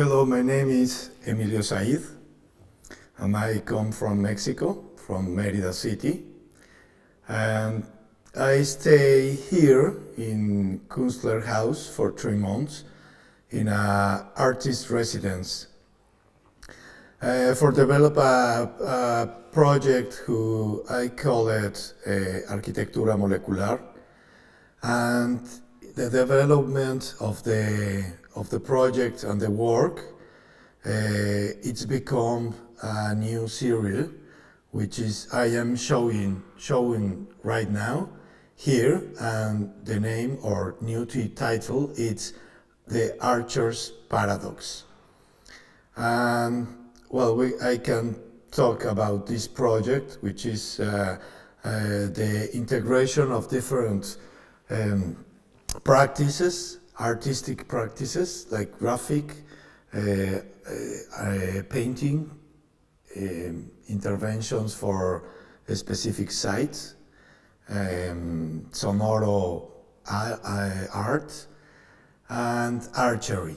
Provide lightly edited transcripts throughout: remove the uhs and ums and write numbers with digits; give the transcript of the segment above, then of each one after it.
Hello, my name is EMILIO Said, and I come from Mexico, from Mérida City. And I stay here in Kunstler House for 3 months in an artist residence for develop a project who I call it Arquitectura Molecular, and the development of the project and the work, it's become a new series, which is I am showing right now here, and the name or new title is The Archer's Paradox. And well, I can talk about this project, which is the integration of different practices, artistic practices like graphic, painting, interventions for specific sites, sonoro art, and archery.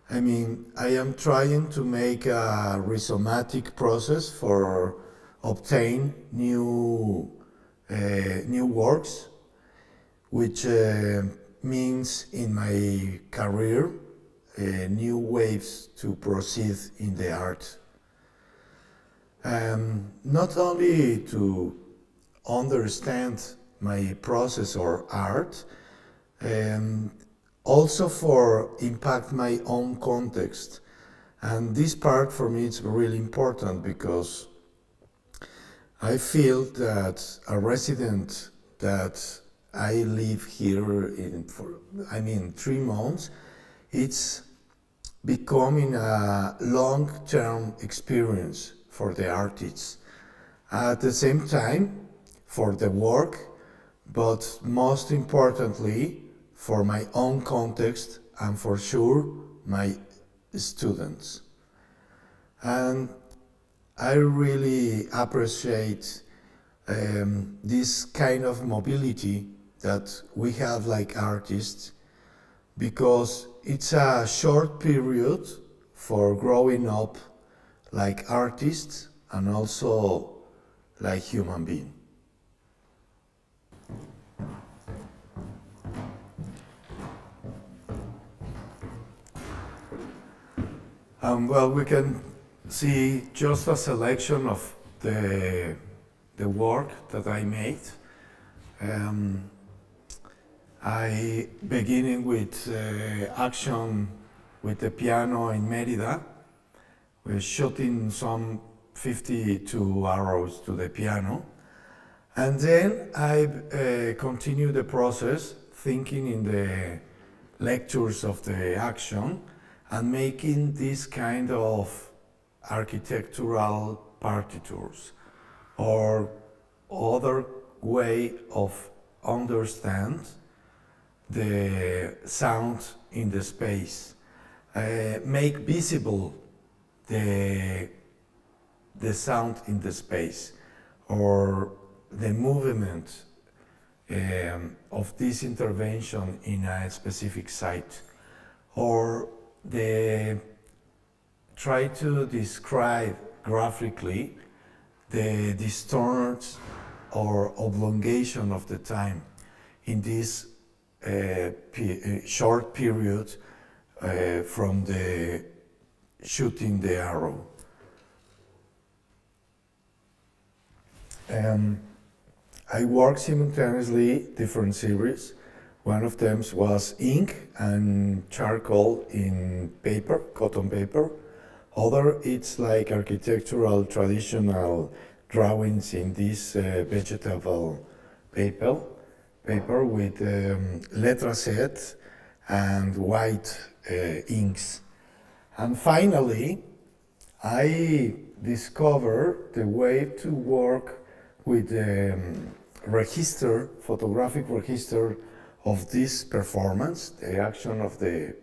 I mean, I am trying to make a rhizomatic process for obtain new works, which means in my career new waves to proceed in the art. Not only to understand my process or art, also for impact my own context. And this part for me is really important because I feel that a resident that I live here for 3 months, it's becoming a long-term experience for the artists. At the same time, for the work, but most importantly, for my own context and for sure my students. And I really appreciate this kind of mobility that we have like artists, because it's a short period for growing up like artists and also like human beings. Well, we can see just a selection of the work that I made. I beginning with action with the piano in Mérida. We're shooting some 52 arrows to the piano. And then I continue the process, thinking in the lectures of the action and making this kind of architectural partitures or other way of understand the sound in the space, make visible the sound in the space or the movement of this intervention in a specific site, or try to describe graphically the distortion or oblongation of the time in this short period from the shooting the arrow. I worked simultaneously different series. One of them was ink and charcoal in paper, cotton paper. Other, it's like architectural traditional drawings in this vegetable paper with letra set and white inks. And finally, I discovered the way to work with the photographic register of this performance, the action of the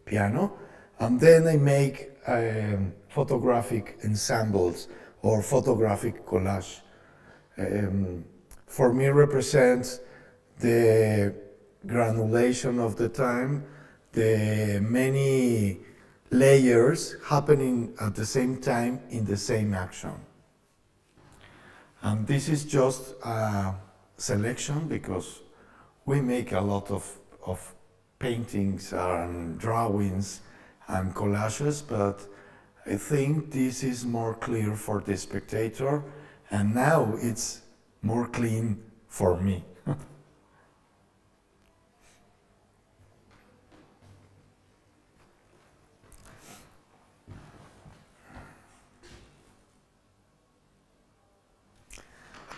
piano, and then I make photographic ensembles or photographic collage. For me, represents the granulation of the time, the many layers happening at the same time in the same action. And this is just a selection because we make a lot of paintings and drawings and collages, but I think this is more clear for the spectator, and now it's more clean for me.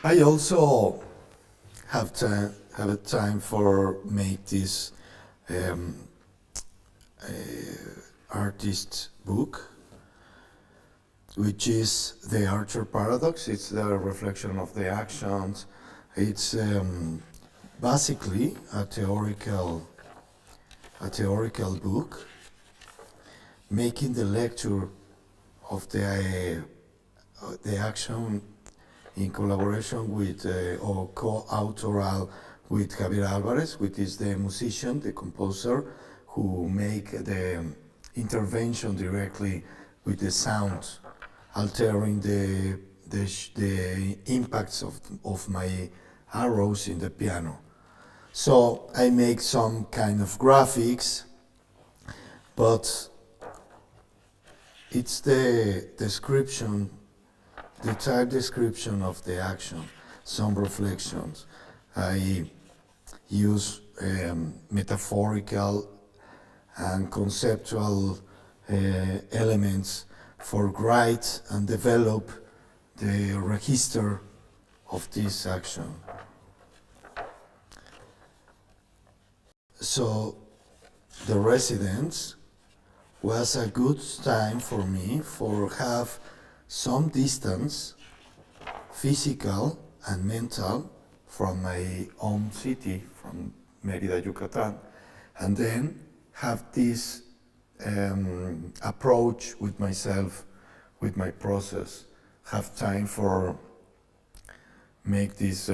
I also have a time for make this um, artist book, which is the Archer Paradox. It's the reflection of the actions. It's basically a theoretical book, making the lecture of the action in collaboration with or co-autoral with Javier Alvarez, which is the musician, the composer, who make the intervention directly with the sound, altering the impacts of my arrows in the piano. So I make some kind of graphics, but it's the description, the type description of the action, some reflections. I use metaphorical and conceptual elements for write and develop the register of this action. So the residence was a good time for me for have some distance, physical and mental, from my own city, from Mérida, Yucatan, and then have this approach with myself, with my process, have time for make these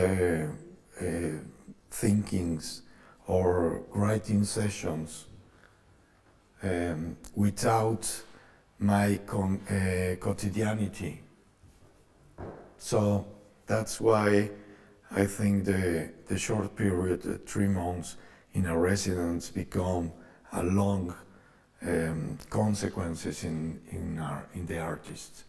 thinkings or writing sessions without my quotidianity. So that's why I think the short period, 3 months in a residence, become a long consequences in the artist.